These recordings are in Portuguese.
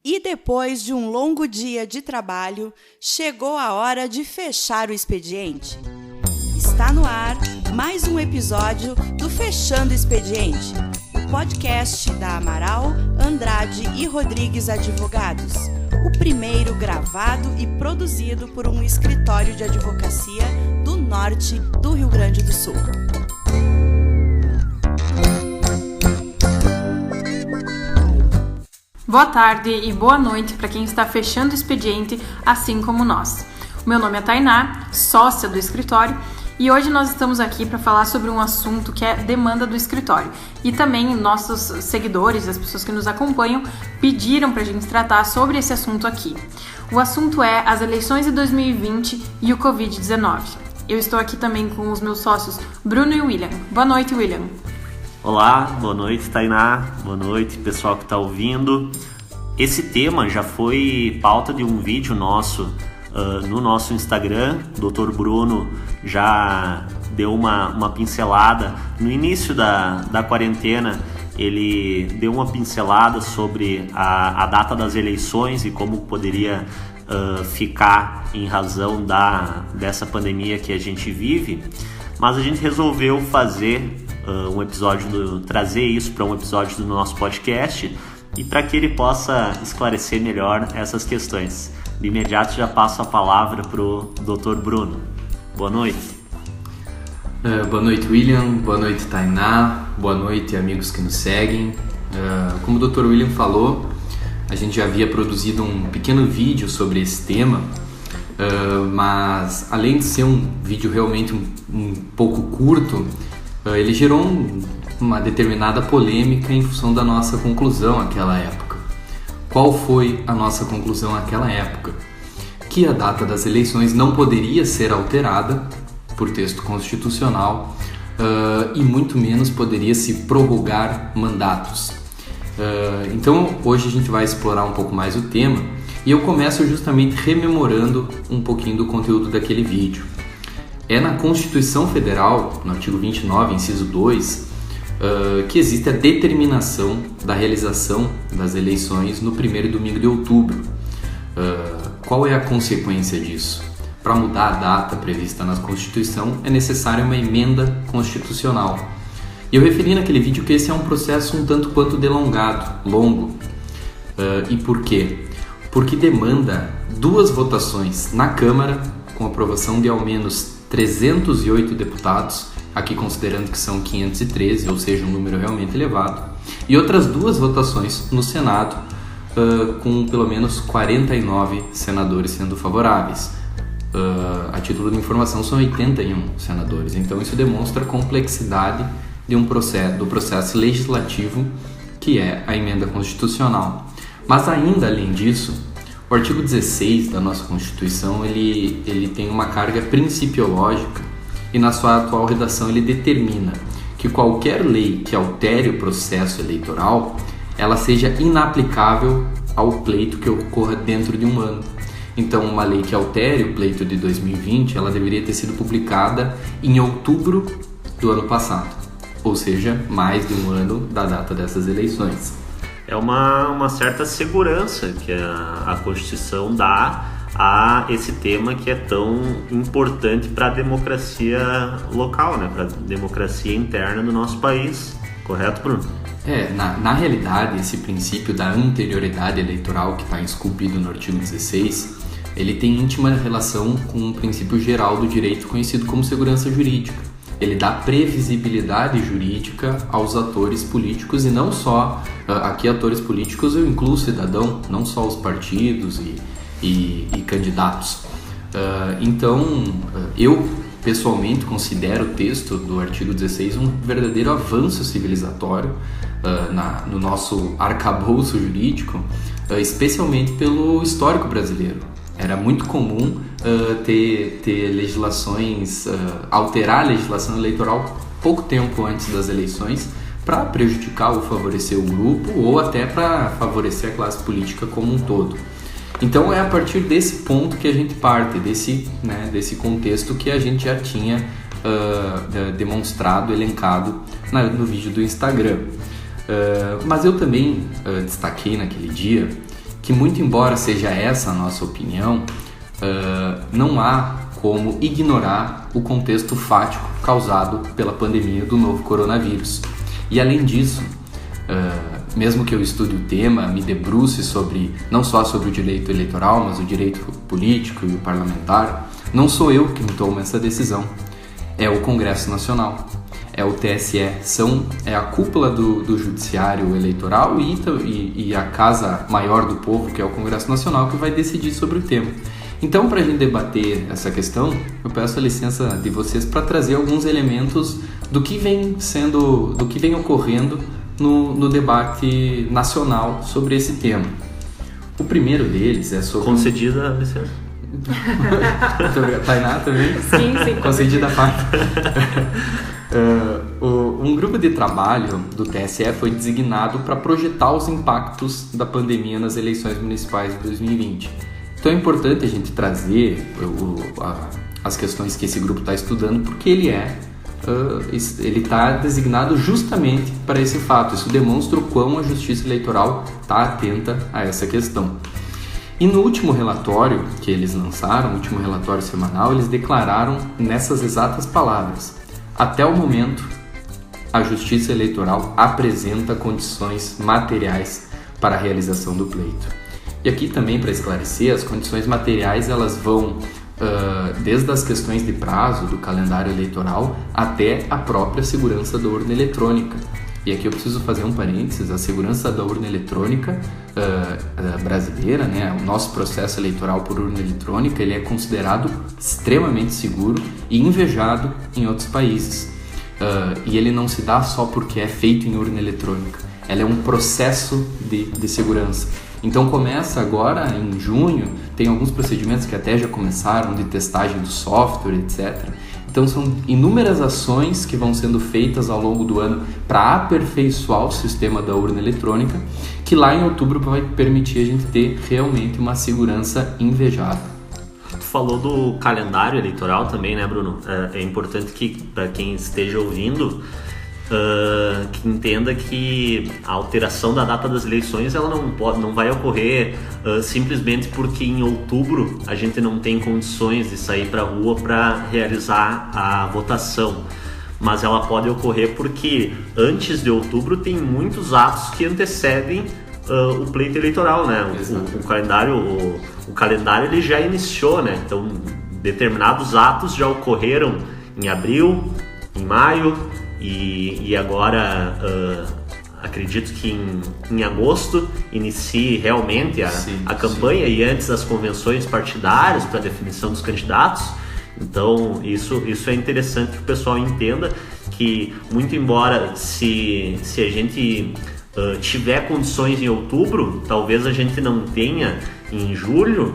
E depois de um longo dia de trabalho, chegou a hora de fechar o expediente. Está no ar mais um episódio do Fechando o Expediente, o podcast da Amaral, Andrade e Rodrigues Advogados, o primeiro gravado e produzido por um escritório de advocacia do norte do Rio Grande do Sul. Boa tarde e boa noite para quem está fechando o expediente, assim como nós. O meu nome é Tainá, sócia do escritório, e hoje nós estamos aqui para falar sobre um assunto que é demanda do escritório. E também nossos seguidores, as pessoas que nos acompanham, pediram para a gente tratar sobre esse assunto aqui. O assunto é as eleições de 2020 e o Covid-19. Eu estou aqui também com os meus sócios Bruno e William. Boa noite, William. Olá, boa noite, Tainá, boa noite, pessoal que está ouvindo. Esse tema já foi pauta de um vídeo nosso no nosso Instagram. O Dr. Bruno já deu uma pincelada. No início da quarentena, ele deu uma pincelada sobre a data das eleições e como poderia ficar em razão dessa pandemia que a gente vive. Mas a gente resolveu fazer trazer isso para um episódio do nosso podcast e para que ele possa esclarecer melhor essas questões. De imediato já passo a palavra para o Dr. Bruno. Boa noite. Boa noite, William. Boa noite, Tainá. Boa noite, amigos que nos seguem. Como o Dr. William falou, a gente já havia produzido um pequeno vídeo sobre esse tema, mas além de ser um vídeo realmente um pouco curto, ele gerou uma determinada polêmica em função da nossa conclusão naquela época. Qual foi a nossa conclusão naquela época? Que a data das eleições não poderia ser alterada por texto constitucional e muito menos poderia se prorrogar mandatos. Então hoje a gente vai explorar um pouco mais o tema e eu começo justamente rememorando um pouquinho do conteúdo daquele vídeo. É na Constituição Federal, no artigo 29, inciso 2, que existe a determinação da realização das eleições no primeiro domingo de outubro. Qual é a consequência disso? Para mudar a data prevista na Constituição, é necessária uma emenda constitucional. E eu referi naquele vídeo que esse é um processo um tanto quanto longo. E por quê? Porque demanda 2 votações na Câmara, com aprovação de ao menos 308 deputados, aqui considerando que são 513, ou seja, um número realmente elevado, e outras 2 votações no Senado, com pelo menos 49 senadores sendo favoráveis. A título de informação, são 81 senadores, então isso demonstra a complexidade do processo legislativo, que é a emenda constitucional. Mas ainda além disso, o artigo 16 da nossa Constituição ele tem uma carga principiológica e na sua atual redação ele determina que qualquer lei que altere o processo eleitoral ela seja inaplicável ao pleito que ocorra dentro de um ano. Então, uma lei que altere o pleito de 2020 ela deveria ter sido publicada em outubro do ano passado, ou seja, mais de um ano da data dessas eleições. É uma certa segurança que a Constituição dá a esse tema que é tão importante para a democracia local, né? Para a democracia interna do nosso país. Correto, Bruno? Na realidade, esse princípio da anterioridade eleitoral que está esculpido no artigo 16, ele tem íntima relação com um princípio geral do direito conhecido como segurança jurídica. Ele dá previsibilidade jurídica aos atores políticos e não só, aqui atores políticos eu incluo o cidadão, não só os partidos e candidatos. Então, eu pessoalmente considero o texto do artigo 16 um verdadeiro avanço civilizatório no nosso arcabouço jurídico, especialmente pelo histórico brasileiro. Era muito comum ter legislações, alterar a legislação eleitoral pouco tempo antes das eleições para prejudicar ou favorecer o grupo ou até para favorecer a classe política como um todo. Então é a partir desse ponto que a gente parte, desse contexto que a gente já tinha demonstrado, elencado no vídeo do Instagram. Mas eu também destaquei naquele dia que, muito embora seja essa a nossa opinião, não há como ignorar o contexto fático causado pela pandemia do novo coronavírus. E além disso, mesmo que eu estude o tema, me debruce não só sobre o direito eleitoral, mas o direito político e o parlamentar, não sou eu que tomo essa decisão, é o Congresso Nacional, é o TSE, é a cúpula do Judiciário Eleitoral e a Casa Maior do Povo, que é o Congresso Nacional, que vai decidir sobre o tema. Então, para a gente debater essa questão, eu peço a licença de vocês para trazer alguns elementos do que vem ocorrendo no debate nacional sobre esse tema. O primeiro deles é sobre... Concedida a licença. Tainá também? Sim. Concedida a parte. Um grupo de trabalho do TSE foi designado para projetar os impactos da pandemia nas eleições municipais de 2020. Então é importante a gente trazer as questões que esse grupo está estudando, porque ele está designado justamente para esse fato. Isso demonstra o quão a Justiça Eleitoral está atenta a essa questão. E no último relatório que eles lançaram, o último relatório semanal, eles declararam nessas exatas palavras: até o momento, a Justiça Eleitoral apresenta condições materiais para a realização do pleito. E aqui também, para esclarecer, as condições materiais elas vão desde as questões de prazo do calendário eleitoral até a própria segurança da urna eletrônica. E aqui eu preciso fazer um parênteses: a segurança da urna eletrônica brasileira, né, o nosso processo eleitoral por urna eletrônica, ele é considerado extremamente seguro e invejado em outros países. E ele não se dá só porque é feito em urna eletrônica, ela é um processo de segurança. Então começa agora, em junho, tem alguns procedimentos que até já começaram de testagem do software, etc. Então são inúmeras ações que vão sendo feitas ao longo do ano para aperfeiçoar o sistema da urna eletrônica, que lá em outubro vai permitir a gente ter realmente uma segurança invejável. Tu falou do calendário eleitoral também, né, Bruno? É importante que, para quem esteja ouvindo, que entenda que a alteração da data das eleições ela não vai ocorrer simplesmente porque em outubro a gente não tem condições de sair para a rua para realizar a votação, mas ela pode ocorrer porque antes de outubro tem muitos atos que antecedem o pleito eleitoral, né? O calendário ele já iniciou, né? Então determinados atos já ocorreram em abril, em maio, e agora acredito que em agosto inicie realmente a campanha, sim. E antes as convenções partidárias para definição dos candidatos. Então isso é interessante que o pessoal entenda que, muito embora se a gente tiver condições em outubro, talvez a gente não tenha em julho,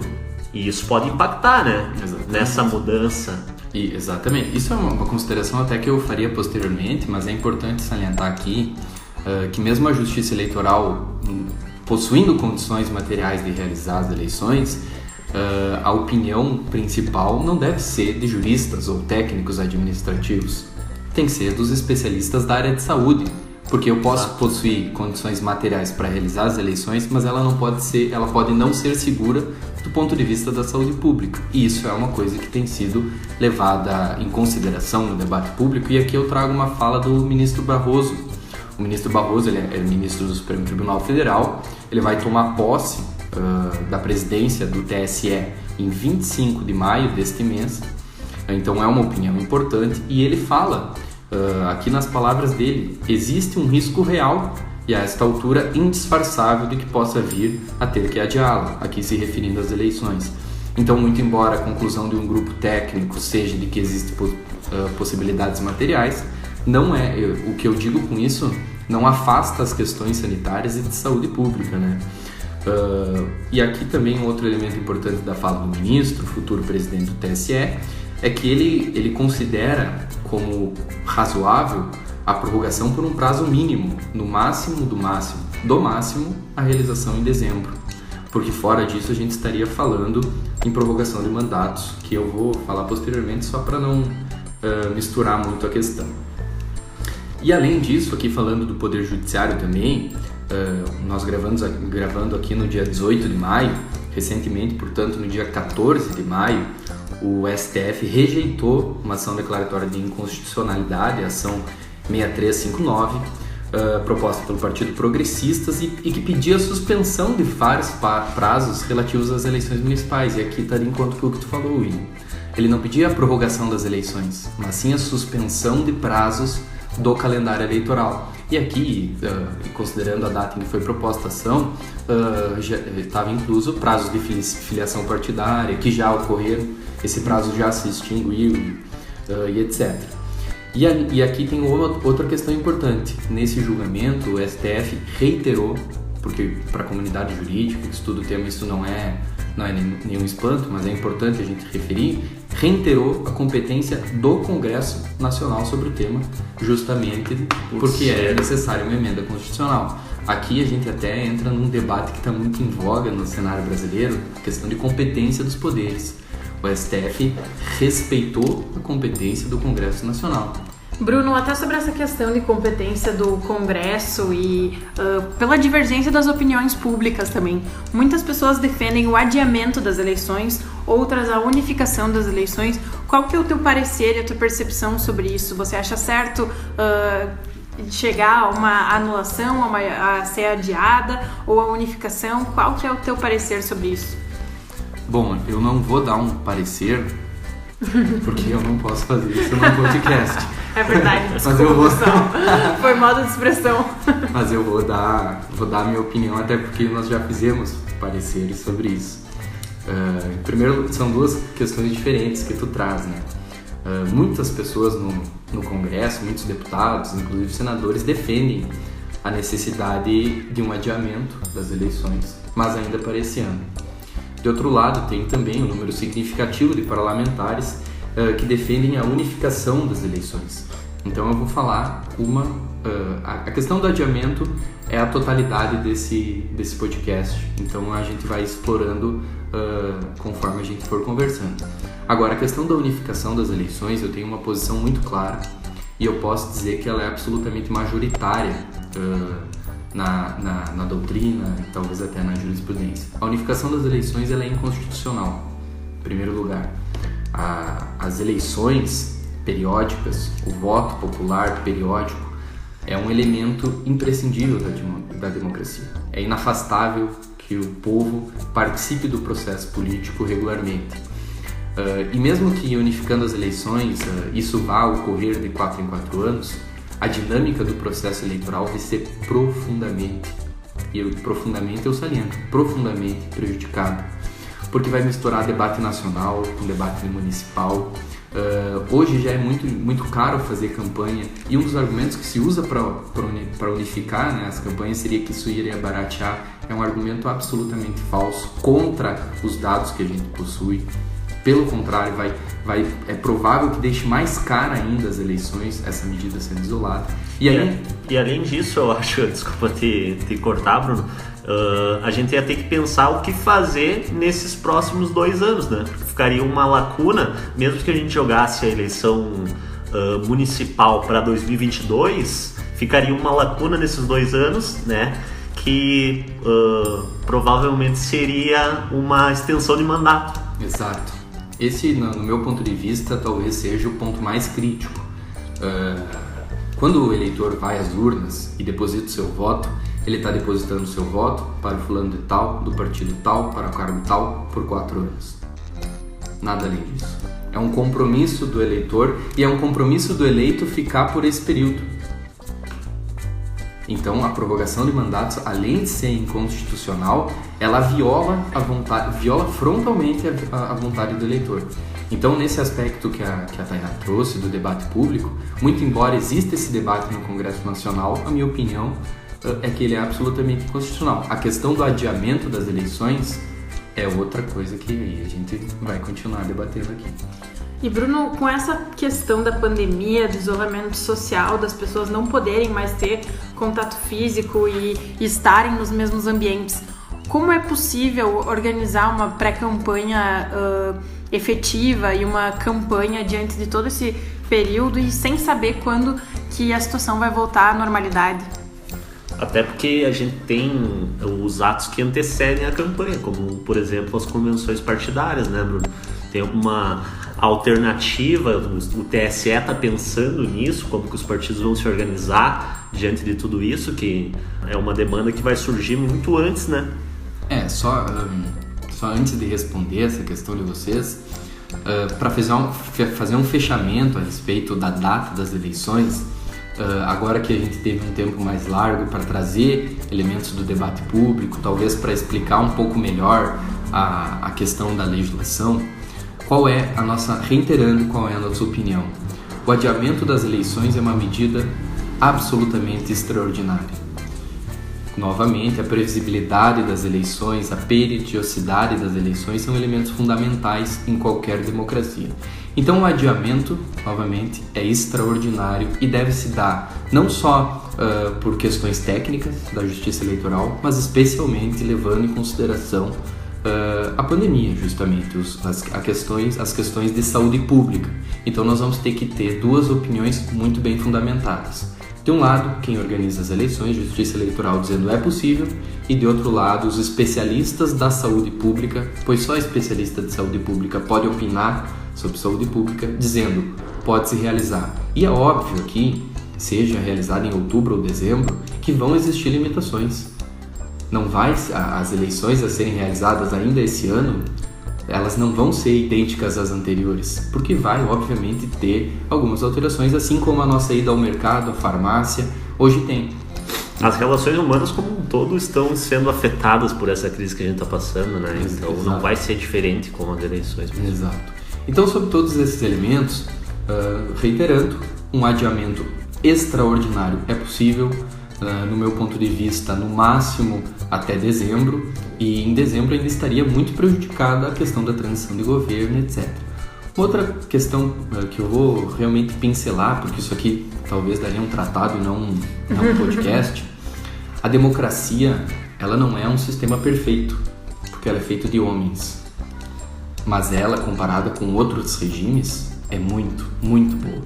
e isso pode impactar, né? Nessa mudança. Exatamente. Isso é uma consideração até que eu faria posteriormente, mas é importante salientar aqui que mesmo a Justiça Eleitoral possuindo condições materiais de realizar as eleições, a opinião principal não deve ser de juristas ou técnicos administrativos, tem que ser dos especialistas da área de saúde, porque eu posso possuir condições materiais para realizar as eleições, mas ela pode não ser segura do ponto de vista da saúde pública. E isso é uma coisa que tem sido levada em consideração no debate público. E aqui eu trago uma fala do ministro Barroso. O ministro Barroso ele é ministro do Supremo Tribunal Federal. Ele vai tomar posse da presidência do TSE em 25 de maio deste mês. Então é uma opinião importante. E ele fala, aqui nas palavras dele, existe um risco real e a esta altura indisfarçável de que possa vir a ter que adiá-la, aqui se referindo às eleições. Então, muito embora a conclusão de um grupo técnico seja de que existem possibilidades materiais, não é, o que eu digo com isso, não afasta as questões sanitárias e de saúde pública, né? E aqui também um outro elemento importante da fala do ministro, futuro presidente do TSE, é que ele considera como razoável a prorrogação por um prazo mínimo, no máximo do máximo, a realização em dezembro. Porque fora disso a gente estaria falando em prorrogação de mandatos, que eu vou falar posteriormente só para não misturar muito a questão. E além disso, aqui falando do Poder Judiciário também, nós gravando aqui no dia 18 de maio, recentemente, portanto, no dia 14 de maio, o STF rejeitou uma ação declaratória de inconstitucionalidade, a ação 6359, proposta pelo Partido Progressistas e que pedia a suspensão de vários prazos relativos às eleições municipais. E aqui está de encontro com o que tu falou, William. Ele não pedia a prorrogação das eleições, mas sim a suspensão de prazos do calendário eleitoral. E aqui, considerando a data em que foi proposta a ação, já estava incluso prazos de filiação partidária, que já ocorreram, esse prazo já se extinguiu e etc. E aqui tem outra questão importante. Nesse julgamento, o STF reiterou, porque para a comunidade jurídica que estuda o tema isso não é nenhum espanto, mas é importante a gente referir, reiterou a competência do Congresso Nacional sobre o tema, justamente porque é necessária uma emenda constitucional. Aqui a gente até entra num debate que está muito em voga no cenário brasileiro, a questão de competência dos poderes. O STF respeitou a competência do Congresso Nacional. Bruno, até sobre essa questão de competência do Congresso e pela divergência das opiniões públicas também. Muitas pessoas defendem o adiamento das eleições, outras a unificação das eleições. Qual que é o teu parecer e a tua percepção sobre isso? Você acha certo chegar a uma anulação, a ser adiada ou a unificação? Qual que é o teu parecer sobre isso? Bom, eu não vou dar um parecer, porque eu não posso fazer isso no podcast. É verdade, desculpa, mas eu vou... foi modo de expressão. Mas eu vou dar a minha opinião, até porque nós já fizemos pareceres sobre isso. Primeiro, são duas questões diferentes que tu traz, né? Muitas pessoas no Congresso, muitos deputados, inclusive senadores, defendem a necessidade de um adiamento das eleições, mas ainda para esse ano. De outro lado, tem também um número significativo de parlamentares que defendem a unificação das eleições. Então eu vou falar a questão do adiamento é a totalidade desse podcast, então a gente vai explorando conforme a gente for conversando. Agora, a questão da unificação das eleições, eu tenho uma posição muito clara e eu posso dizer que ela é absolutamente majoritária na doutrina e talvez até na jurisprudência. A unificação das eleições ela é inconstitucional, em primeiro lugar. As eleições periódicas, o voto popular periódico, é um elemento imprescindível da democracia. É inafastável que o povo participe do processo político regularmente. E mesmo que unificando as eleições, isso vá ocorrer de 4 em 4 anos, a dinâmica do processo eleitoral vai ser profundamente, e profundamente eu saliento, profundamente prejudicada. Porque vai misturar debate nacional com debate municipal. Hoje já é muito caro fazer campanha e um dos argumentos que se usa para unificar, né, as campanhas seria que isso iria baratear. É um argumento absolutamente falso contra os dados que a gente possui. Pelo contrário, é provável que deixe mais cara ainda as eleições, essa medida sendo isolada. E além disso, eu acho, desculpa te cortar, Bruno, a gente ia ter que pensar o que fazer nesses próximos 2 anos, né? Porque ficaria uma lacuna, mesmo que a gente jogasse a eleição municipal para 2022, ficaria uma lacuna nesses 2 anos, né? Que provavelmente seria uma extensão de mandato. Exato. Esse, no meu ponto de vista, talvez seja o ponto mais crítico. Quando o eleitor vai às urnas e deposita o seu voto, ele está depositando o seu voto para o fulano de tal, do partido tal, para o cargo tal, por 4 anos. Nada além disso. É um compromisso do eleitor e é um compromisso do eleito ficar por esse período. Então, a prorrogação de mandatos, além de ser inconstitucional, ela viola frontalmente a vontade do eleitor. Então, nesse aspecto que a Tainá trouxe do debate público, muito embora exista esse debate no Congresso Nacional, a minha opinião é que ele é absolutamente inconstitucional. A questão do adiamento das eleições é outra coisa que a gente vai continuar debatendo aqui. E Bruno, com essa questão da pandemia, do isolamento social, das pessoas não poderem mais ter contato físico e estarem nos mesmos ambientes, como é possível organizar uma pré-campanha efetiva e uma campanha diante de todo esse período e sem saber quando que a situação vai voltar à normalidade? Até porque a gente tem os atos que antecedem a campanha, como, por exemplo, as convenções partidárias, né, Bruno? Tem uma alternativa, o TSE está pensando nisso, como que os partidos vão se organizar diante de tudo isso, que é uma demanda que vai surgir muito antes, né? Só antes de responder essa questão de vocês, para fazer um fechamento a respeito da data das eleições, agora que a gente teve um tempo mais largo para trazer elementos do debate público, talvez para explicar um pouco melhor a questão da legislação, reiterando qual é a nossa opinião. O adiamento das eleições é uma medida absolutamente extraordinária. Novamente, a previsibilidade das eleições, a periodicidade das eleições são elementos fundamentais em qualquer democracia. Então, o adiamento, novamente, é extraordinário e deve se dar não só por questões técnicas da Justiça Eleitoral, mas especialmente levando em consideração a pandemia, justamente, as questões de saúde pública. Então, nós vamos ter que ter duas opiniões muito bem fundamentadas. De um lado, quem organiza as eleições, Justiça Eleitoral, dizendo é possível, e de outro lado, os especialistas da saúde pública, pois só especialista de saúde pública pode opinar sobre saúde pública, dizendo pode se realizar. E é óbvio que, seja realizado em outubro ou dezembro, que vão existir limitações. As eleições a serem realizadas ainda esse ano, elas não vão ser idênticas às anteriores, porque vai, obviamente, ter algumas alterações, assim como a nossa ida ao mercado, à farmácia, hoje tem. As relações humanas como um todo estão sendo afetadas por essa crise que a gente está passando, né? Então Exato. Não vai ser diferente com as eleições. Exato. Então, sobre todos esses elementos, reiterando, um adiamento extraordinário é possível, no meu ponto de vista, no máximo até dezembro, e em dezembro ainda estaria muito prejudicada a questão da transição de governo, etc. Outra questão que eu vou realmente pincelar, porque isso aqui talvez daria um tratado e não um podcast, a democracia, ela não é um sistema perfeito, porque ela é feita de homens, mas ela, comparada com outros regimes, é muito, muito boa.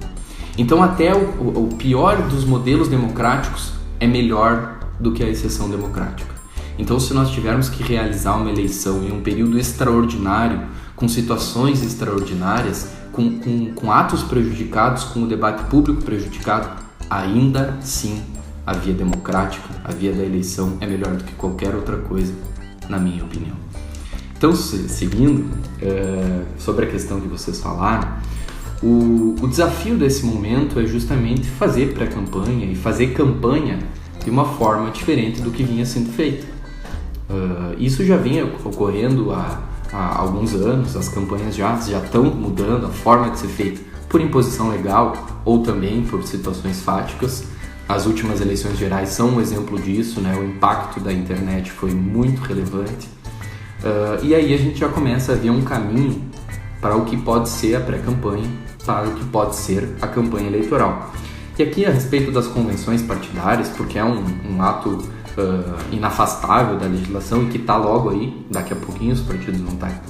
Então até o pior dos modelos democráticos é melhor do que a exceção democrática. Então, se nós tivermos que realizar uma eleição em um período extraordinário, com situações extraordinárias, com atos prejudicados, com o debate público prejudicado, ainda assim a via democrática, a via da eleição é melhor do que qualquer outra coisa, na minha opinião. Então, seguindo sobre a questão que vocês falaram, o desafio desse momento é justamente fazer pré-campanha e fazer campanha de uma forma diferente do que vinha sendo feito. Isso já vinha ocorrendo há alguns anos, as campanhas já estão mudando a forma de ser feita por imposição legal ou também por situações fáticas. As últimas eleições gerais são um exemplo disso, né? O impacto da internet foi muito relevante. E aí a gente já começa a ver um caminho para o que pode ser a pré-campanha, para o que pode ser a campanha eleitoral. E aqui a respeito das convenções partidárias, porque é um ato inafastável da legislação e que está logo aí, daqui a pouquinho os partidos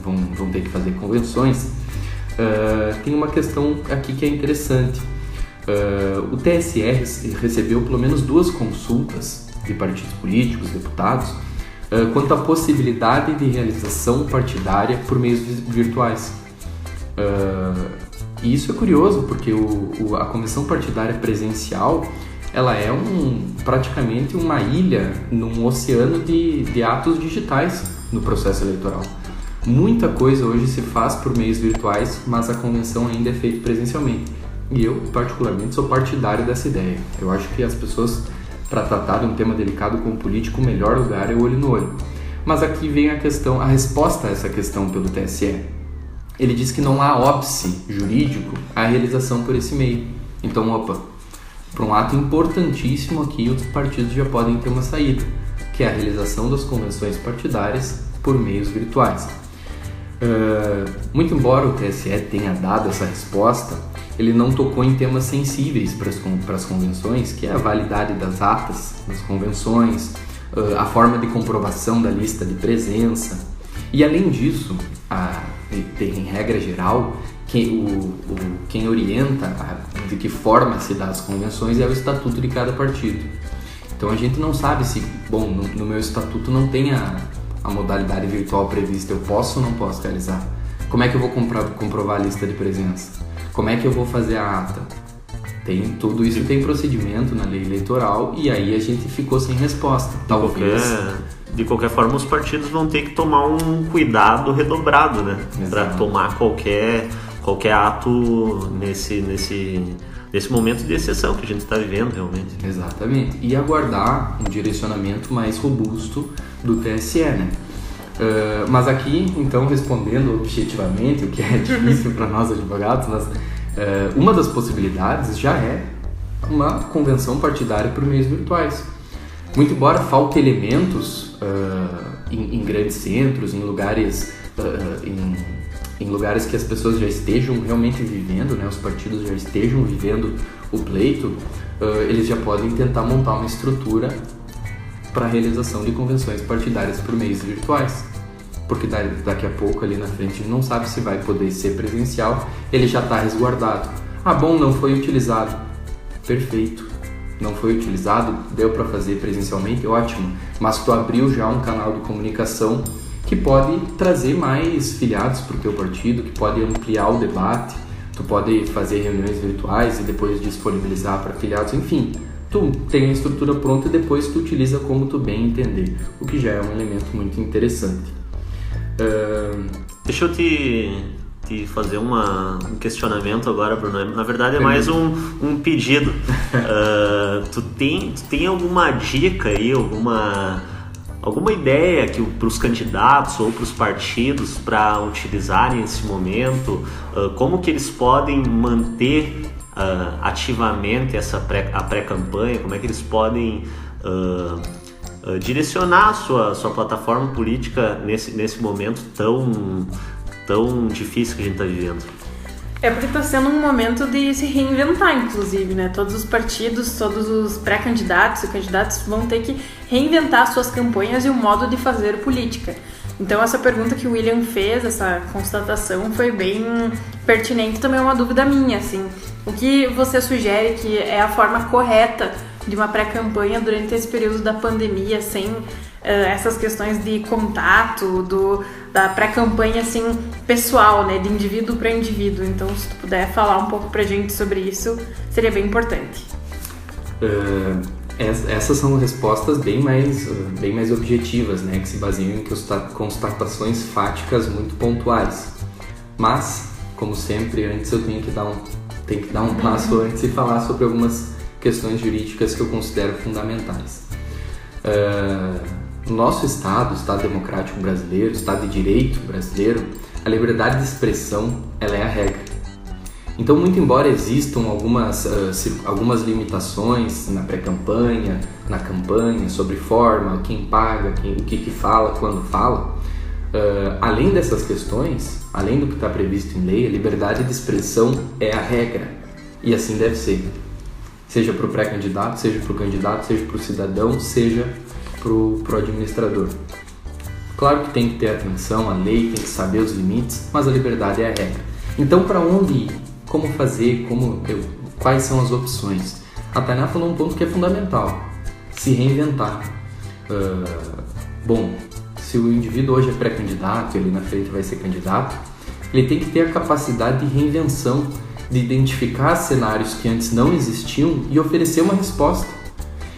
vão ter que fazer convenções, tem uma questão aqui que é interessante. O TSE recebeu pelo menos 2 consultas de partidos políticos, deputados, quanto à possibilidade de realização partidária por meios virtuais. E isso é curioso, porque a convenção partidária presencial ela é praticamente uma ilha num oceano de atos digitais no processo eleitoral. Muita coisa hoje se faz por meios virtuais, mas a convenção ainda é feita presencialmente. E eu, particularmente, sou partidário dessa ideia. Eu acho que as pessoas, para tratar de um tema delicado como político, o melhor lugar é o olho no olho. Mas aqui vem a resposta a essa questão pelo TSE. Ele diz que não há óbice jurídico à realização por esse meio. Então, para um ato importantíssimo aqui, os partidos já podem ter uma saída, que é a realização das convenções partidárias por meios virtuais. Muito embora o TSE tenha dado essa resposta, ele não tocou em temas sensíveis para as convenções, que é a validade das atas das convenções, a forma de comprovação da lista de presença. E além disso, em regra geral, quem orienta de que forma se dá as convenções é o estatuto de cada partido. Então a gente não sabe se, bom, no meu estatuto não tem a modalidade virtual prevista, eu posso ou não posso realizar? Como é que eu vou comprovar a lista de presença? Como é que eu vou fazer a ata? Tudo isso tem procedimento na lei eleitoral e aí a gente ficou sem resposta. De qualquer forma, os partidos vão ter que tomar um cuidado redobrado, né? Para tomar qualquer ato nesse momento de exceção que a gente está vivendo realmente. Exatamente. E aguardar um direcionamento mais robusto do TSE, né? Mas aqui, então, respondendo objetivamente, o que é difícil para nós advogados, uma das possibilidades já é uma convenção partidária por meios virtuais. Muito embora falte elementos em grandes centros, em lugares que as pessoas já estejam realmente vivendo, né, os partidos já estejam vivendo o pleito, eles já podem tentar montar uma estrutura para a realização de convenções partidárias por meios virtuais. Porque daqui a pouco, ali na frente, a gente não sabe se vai poder ser presencial, ele já está resguardado. Bom, não foi utilizado. Perfeito. Não foi utilizado, deu para fazer presencialmente, ótimo. Mas tu abriu já um canal de comunicação que pode trazer mais filiados para o teu partido, que pode ampliar o debate, tu pode fazer reuniões virtuais e depois disponibilizar para filiados, enfim. Tu tem a estrutura pronta e depois tu utiliza como tu bem entender, o que já é um elemento muito interessante. Deixa eu te fazer um questionamento agora, Bruno. Na verdade é mais um pedido. Tu tem alguma dica aí, alguma ideia para os candidatos ou para os partidos para utilizarem esse momento? Como que eles podem manter ativamente a pré-campanha? Como é que eles podem direcionar a sua plataforma política nesse momento tão difícil que a gente está vivendo? Porque está sendo um momento de se reinventar, inclusive, né? Todos os partidos, todos os pré-candidatos e candidatos vão ter que reinventar suas campanhas e o modo de fazer política. Então, essa pergunta que o William fez, essa constatação, foi bem pertinente, também é uma dúvida minha, assim. O que você sugere que é a forma correta de uma pré-campanha durante esse período da pandemia, sem essas questões de contato, da pré-campanha assim, pessoal, né, de indivíduo para indivíduo? Então, se tu puder falar um pouco pra gente sobre isso, seria bem importante. Essas são respostas bem mais objetivas, né, que se baseiam em constatações fáticas muito pontuais. Mas, como sempre, antes eu tenho que dar um passo antes e falar sobre algumas questões jurídicas que eu considero fundamentais. No nosso Estado democrático brasileiro, Estado de Direito brasileiro, a liberdade de expressão ela é a regra. Então, muito embora existam algumas limitações na pré-campanha, na campanha, sobre forma, quem paga, o que fala, quando fala, além dessas questões, além do que está previsto em lei, a liberdade de expressão é a regra. E assim deve ser. Seja para o pré-candidato, seja para o candidato, seja para o cidadão, seja para o administrador. Claro que tem que ter atenção à lei, tem que saber os limites, mas a liberdade é a regra. Então, para onde ir? Como fazer? Quais são as opções? A Tainá falou um ponto que é fundamental: se reinventar. Bom, se o indivíduo hoje é pré-candidato, ele na frente vai ser candidato, ele tem que ter a capacidade de reinvenção, de identificar cenários que antes não existiam e oferecer uma resposta.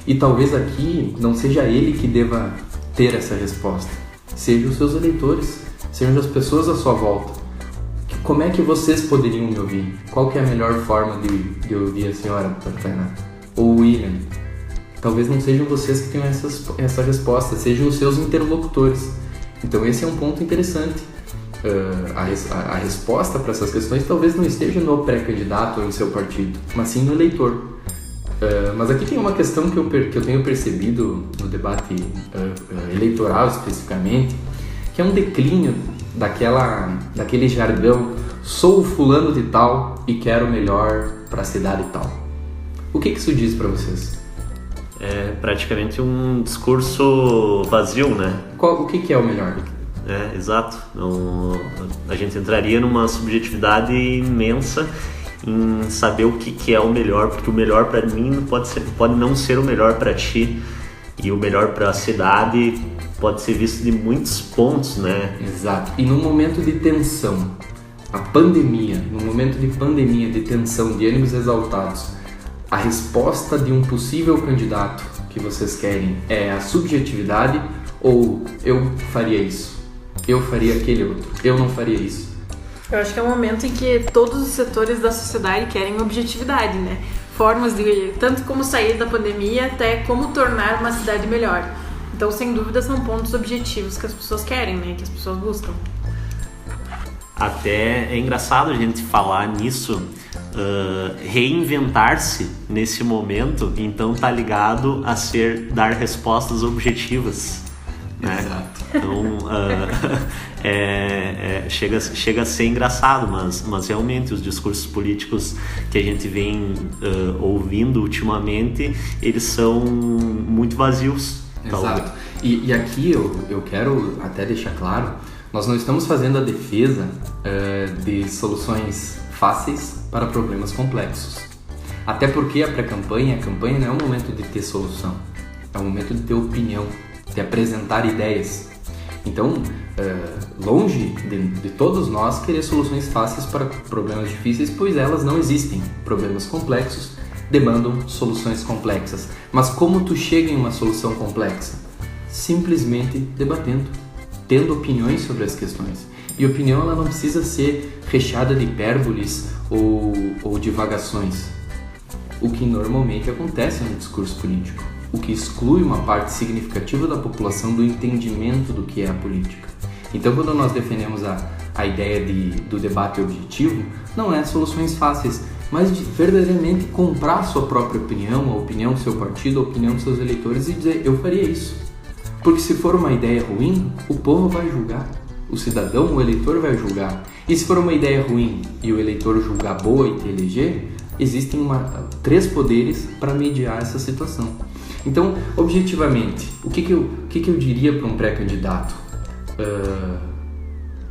E talvez aqui não seja ele que deva ter essa resposta, sejam os seus eleitores, sejam as pessoas à sua volta. Como é que vocês poderiam me ouvir? Qual que é a melhor forma de ouvir a senhora Tainá? Ou o William? Talvez não sejam vocês que tenham essa resposta, sejam os seus interlocutores. Então esse é um ponto interessante. A resposta para essas questões talvez não esteja no pré-candidato ou em seu partido, mas sim no eleitor. Mas aqui tem uma questão que eu tenho percebido no debate eleitoral especificamente, que é um declínio daquele jargão: sou o fulano de tal e quero o melhor para a cidade tal. O que isso diz para vocês? É praticamente um discurso vazio, né? O que é o melhor? Exato. A gente entraria numa subjetividade imensa em saber o que é o melhor, porque o melhor para mim pode não ser o melhor para ti, e o melhor para a cidade pode ser visto de muitos pontos, né? Exato. E no momento de tensão, a pandemia, no momento de pandemia, de tensão, de ânimos exaltados, a resposta de um possível candidato que vocês querem é a subjetividade ou eu faria isso, eu faria aquele outro, eu não faria isso? Eu acho que é um momento em que todos os setores da sociedade querem objetividade, né? Formas de tanto como sair da pandemia até como tornar uma cidade melhor. Então, sem dúvida, são pontos objetivos que as pessoas querem, né? Que as pessoas buscam. Até é engraçado a gente falar nisso, reinventar-se nesse momento, então tá ligado a dar respostas objetivas, né? Exato. Então chega a ser engraçado, mas realmente os discursos políticos que a gente vem ouvindo ultimamente, eles são muito vazios. Exato. E aqui eu quero até deixar claro, nós não estamos fazendo a defesa de soluções fáceis para problemas complexos. Até porque a campanha não é um momento de ter solução, é um momento de ter opinião, de apresentar ideias. Então, longe de todos nós querer soluções fáceis para problemas difíceis, pois elas não existem. Problemas complexos demandam soluções complexas. Mas como tu chega em uma solução complexa? Simplesmente debatendo, tendo opiniões sobre as questões. E opinião ela não precisa ser recheada de hipérboles ou divagações. O que normalmente acontece no discurso político. O que exclui uma parte significativa da população do entendimento do que é a política. Então, quando nós defendemos a ideia do debate objetivo, não é soluções fáceis, mas de verdadeiramente comprar a sua própria opinião, a opinião do seu partido, a opinião dos seus eleitores e dizer, eu faria isso. Porque se for uma ideia ruim, o povo vai julgar, o cidadão, o eleitor vai julgar. E se for uma ideia ruim e o eleitor julgar boa e te eleger, existem 3 poderes para mediar essa situação. Então, objetivamente, o que eu diria para um pré-candidato?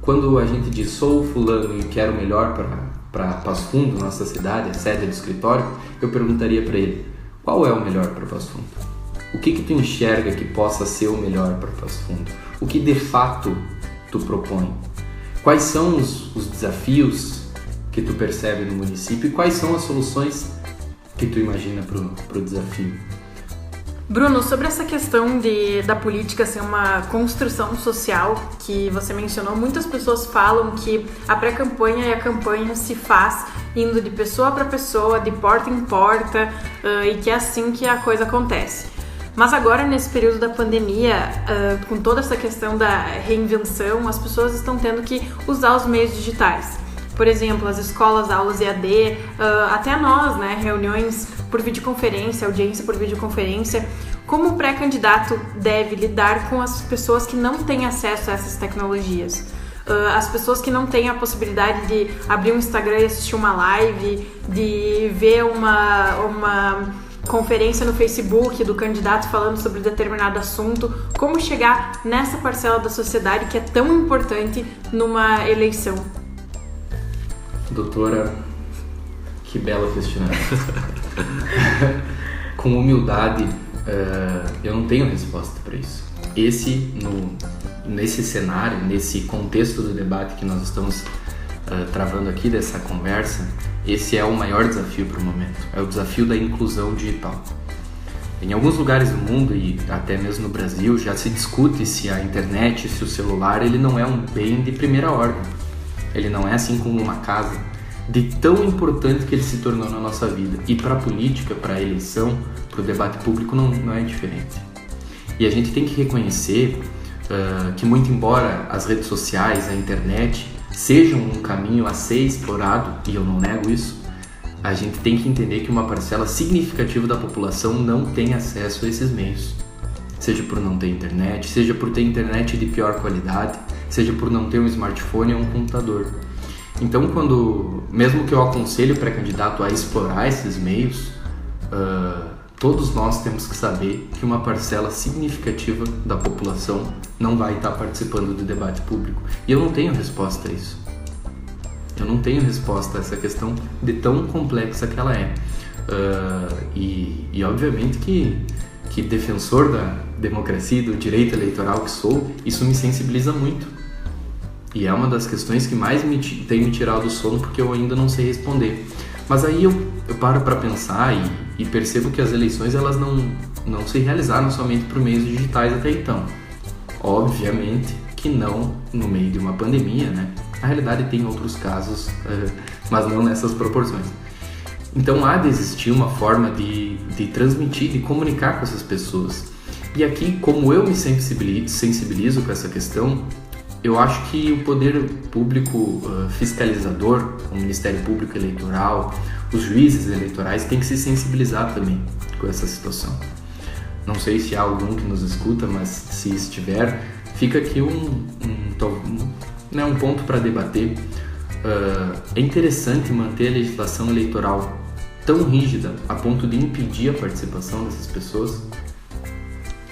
Quando a gente diz sou fulano e quero melhor para Passo Fundo, nossa cidade, a sede do escritório, eu perguntaria para ele, qual é o melhor para Passo Fundo? O que tu enxerga que possa ser o melhor para Passo Fundo? O que de fato tu propõe? Quais são os desafios que tu percebe no município e quais são as soluções que tu imagina para o desafio? Bruno, sobre essa questão da política ser uma construção social que você mencionou, muitas pessoas falam que a pré-campanha e a campanha se faz indo de pessoa para pessoa, de porta em porta, e que é assim que a coisa acontece. Mas agora, nesse período da pandemia, com toda essa questão da reinvenção, as pessoas estão tendo que usar os meios digitais. Por exemplo, as escolas, aulas EAD, até nós, né, reuniões por videoconferência, audiência por videoconferência. Como o pré-candidato deve lidar com as pessoas que não têm acesso a essas tecnologias? As pessoas que não têm a possibilidade de abrir um Instagram e assistir uma live, de ver uma conferência no Facebook do candidato falando sobre determinado assunto. Como chegar nessa parcela da sociedade que é tão importante numa eleição? Doutora, que belo questionamento. Com humildade, eu não tenho resposta para isso. Nesse cenário, nesse contexto do debate que nós estamos travando aqui dessa conversa, esse é o maior desafio para o momento. É o desafio da inclusão digital. Em alguns lugares do mundo e até mesmo no Brasil já se discute se a internet, se o celular, ele não é um bem de primeira ordem. Ele não é assim como uma casa, de tão importante que ele se tornou na nossa vida. E para a política, para a eleição, para o debate público não é diferente. E a gente tem que reconhecer que muito embora as redes sociais, a internet, sejam um caminho a ser explorado, e eu não nego isso, a gente tem que entender que uma parcela significativa da população não tem acesso a esses meios. Seja por não ter internet, seja por ter internet de pior qualidade, seja por não ter um smartphone ou um computador. Então, mesmo que eu aconselhe o pré-candidato a explorar esses meios, todos nós temos que saber que uma parcela significativa da população não vai estar participando do debate público. E eu não tenho resposta a isso. Eu não tenho resposta a essa questão de tão complexa que ela é. E obviamente que defensor da democracia e do direito eleitoral que sou, isso me sensibiliza muito. E é uma das questões que mais tem me tirado do sono, porque eu ainda não sei responder. Mas aí eu paro para pensar e percebo que as eleições elas não se realizaram somente por meios digitais até então. Obviamente que não no meio de uma pandemia, né? Na realidade tem outros casos, mas não nessas proporções. Então há de existir uma forma de transmitir, de comunicar com essas pessoas. E aqui, como eu me sensibilizo com essa questão, eu acho que o poder público fiscalizador, o Ministério Público Eleitoral, os juízes eleitorais têm que se sensibilizar também com essa situação. Não sei se há algum que nos escuta, mas se estiver, fica aqui um ponto para debater. É interessante manter a legislação eleitoral tão rígida a ponto de impedir a participação dessas pessoas.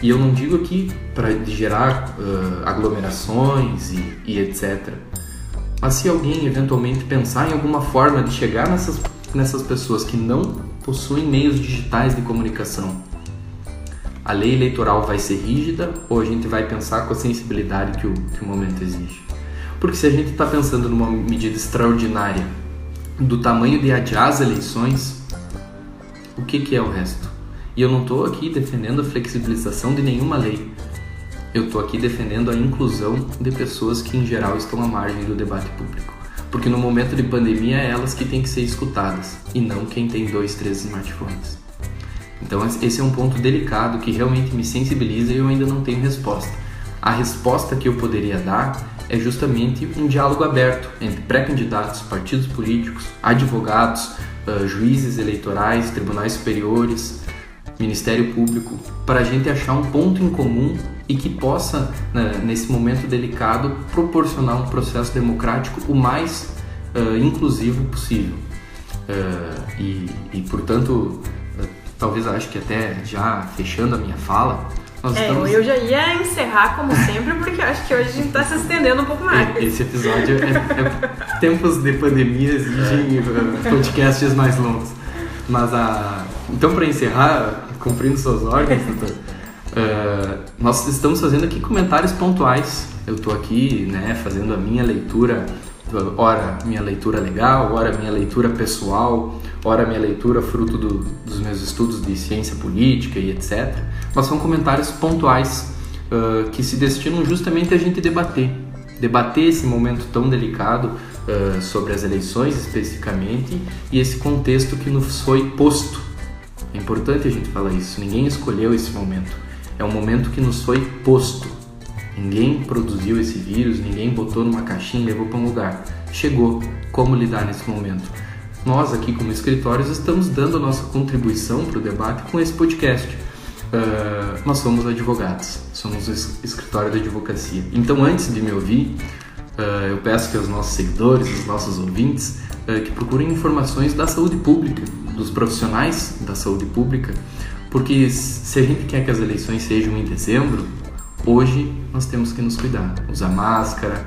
E eu não digo aqui para gerar aglomerações e etc. Mas se alguém eventualmente pensar em alguma forma de chegar nessas pessoas que não possuem meios digitais de comunicação, a lei eleitoral vai ser rígida ou a gente vai pensar com a sensibilidade que o momento exige? Porque se a gente está pensando numa medida extraordinária do tamanho de adiar as eleições, o que é o resto? E eu não estou aqui defendendo a flexibilização de nenhuma lei. Eu estou aqui defendendo a inclusão de pessoas que, em geral, estão à margem do debate público. Porque no momento de pandemia é elas que têm que ser escutadas, e não quem tem 2, 3 smartphones. Então esse é um ponto delicado que realmente me sensibiliza e eu ainda não tenho resposta. A resposta que eu poderia dar é justamente um diálogo aberto entre pré-candidatos, partidos políticos, advogados, juízes eleitorais, tribunais superiores, Ministério Público, para a gente achar um ponto em comum e que possa, nesse momento delicado, proporcionar um processo democrático o mais inclusivo possível. Portanto, talvez acho que até já fechando a minha fala, eu já ia encerrar como sempre, porque acho que hoje a gente está se estendendo um pouco mais. Esse episódio tempos de pandemia exigem podcasts mais longos. Mas então, para encerrar, cumprindo suas ordens, doutor, nós estamos fazendo aqui comentários pontuais. Eu estou aqui, fazendo a minha leitura, ora minha leitura legal, ora minha leitura pessoal, ora minha leitura fruto dos meus estudos de ciência política e etc. Mas são comentários pontuais que se destinam justamente a gente debater esse momento tão delicado sobre as eleições especificamente e esse contexto que nos foi posto. É importante a gente falar isso, ninguém escolheu esse momento, é um momento que nos foi posto. Ninguém produziu esse vírus, ninguém botou numa caixinha e levou para um lugar. Chegou. Como lidar nesse momento? Nós aqui como escritórios estamos dando a nossa contribuição para o debate com esse podcast. Nós somos advogados, somos o escritório da advocacia. Então, antes de me ouvir, eu peço que os nossos seguidores, os nossos ouvintes, que procurem informações da saúde pública, dos profissionais da saúde pública, porque se a gente quer que as eleições sejam em dezembro, hoje nós temos que nos cuidar, usar máscara,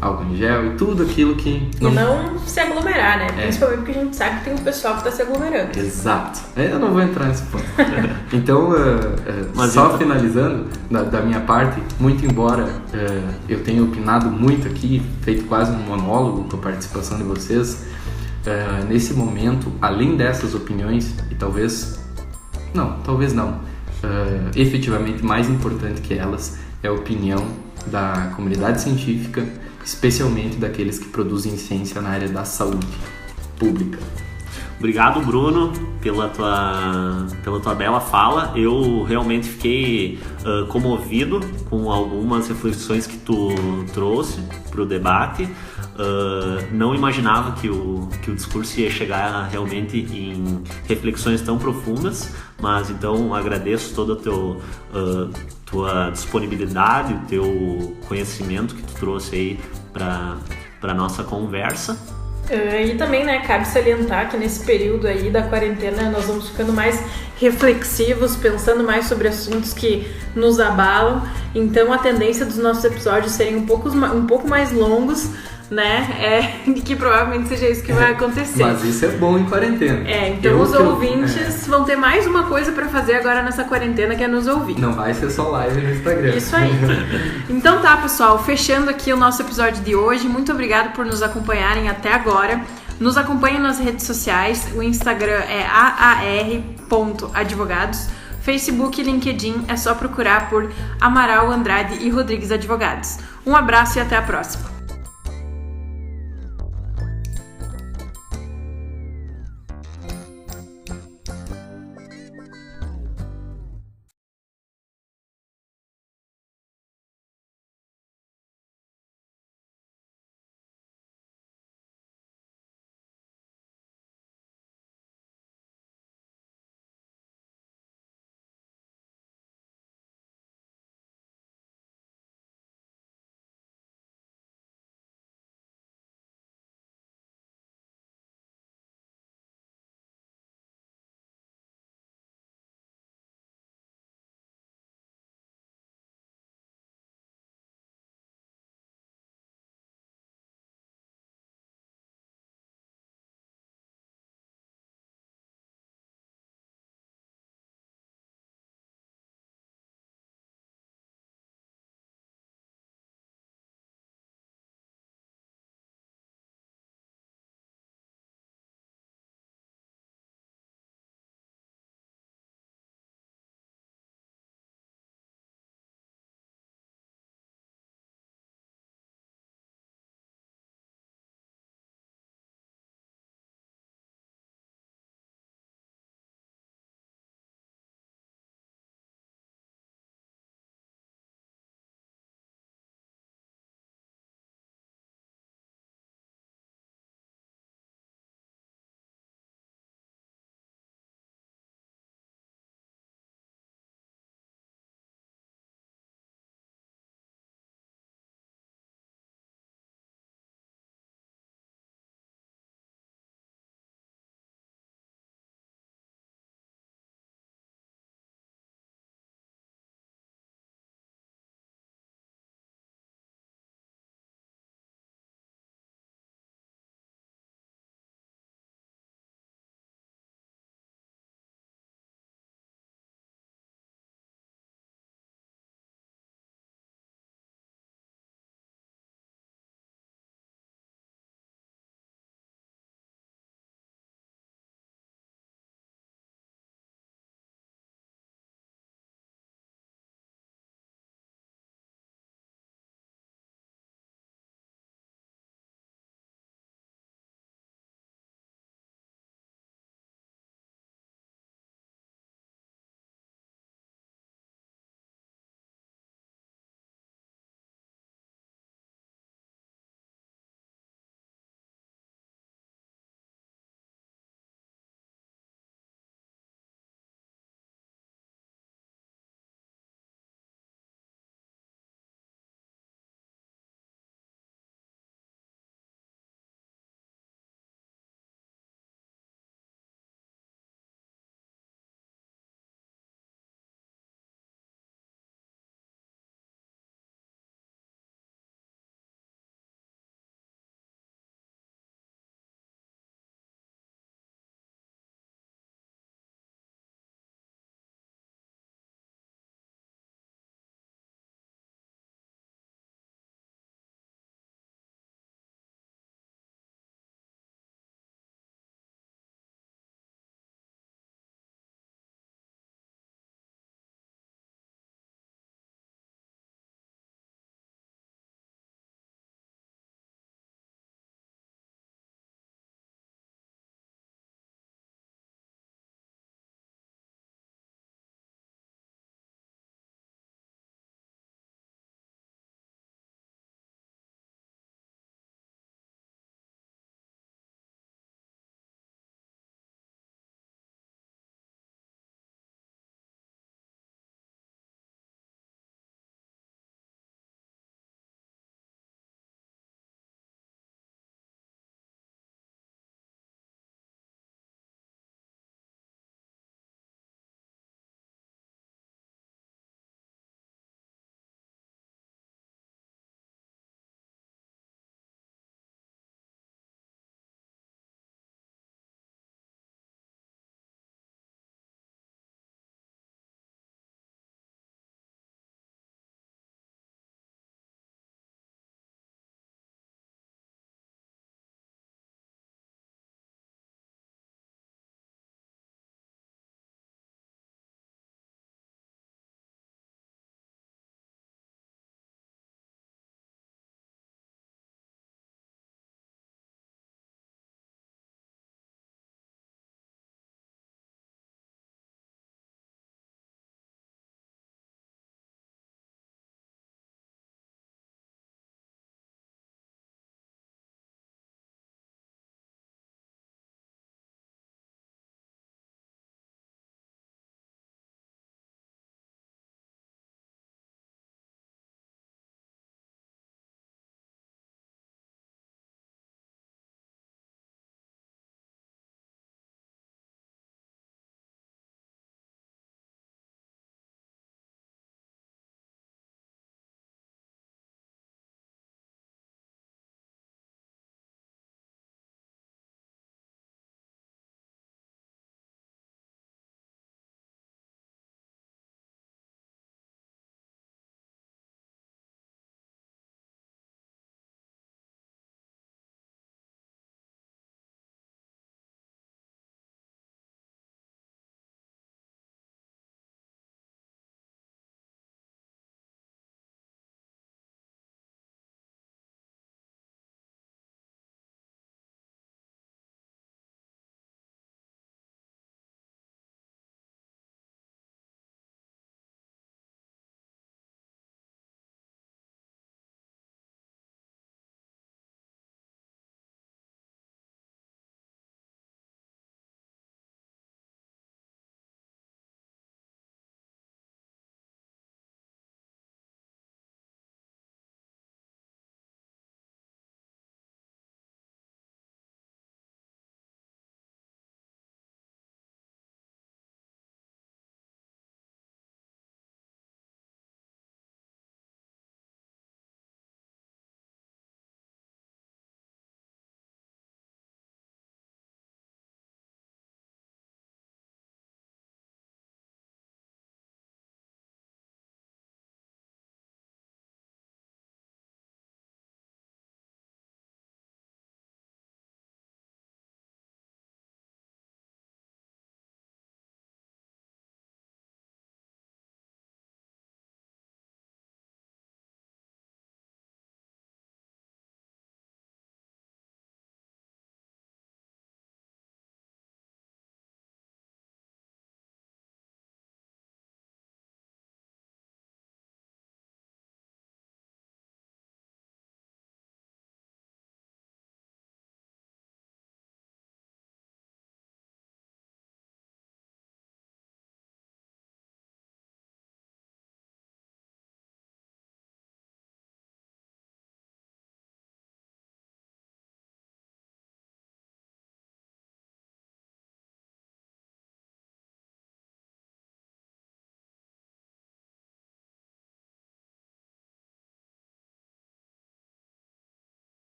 álcool em gel e tudo aquilo que... E não se aglomerar, né? Principalmente porque a gente sabe que tem um pessoal que está se aglomerando. Exato. Eu não vou entrar nesse ponto. Então, só finalizando, da minha parte, muito embora eu tenha opinado muito aqui, feito quase um monólogo com a participação de vocês, nesse momento, além dessas opiniões, e talvez não, efetivamente mais importante que elas é a opinião da comunidade científica, especialmente daqueles que produzem ciência na área da saúde pública. Obrigado, Bruno, pela tua bela fala. Eu realmente fiquei comovido com algumas reflexões que tu trouxe para o debate. Não imaginava que o discurso ia chegar realmente em reflexões tão profundas, mas então agradeço toda a tua disponibilidade, o teu conhecimento que tu trouxe aí para nossa conversa. E também, cabe salientar que nesse período aí da quarentena nós vamos ficando mais reflexivos, pensando mais sobre assuntos que nos abalam. Então a tendência dos nossos episódios serem um pouco mais longos, né? Que provavelmente seja isso que vai acontecer. Mas isso é bom em quarentena. Então os ouvintes vão ter mais uma coisa pra fazer agora nessa quarentena, que é nos ouvir. Não vai ser só live no Instagram. Isso aí. Então tá, pessoal, fechando aqui o nosso episódio de hoje. Muito obrigado por nos acompanharem até agora. Nos acompanhem nas redes sociais. O Instagram é aar.advogados. Facebook e LinkedIn é só procurar por Amaral Andrade e Rodrigues Advogados. Um abraço e até a próxima.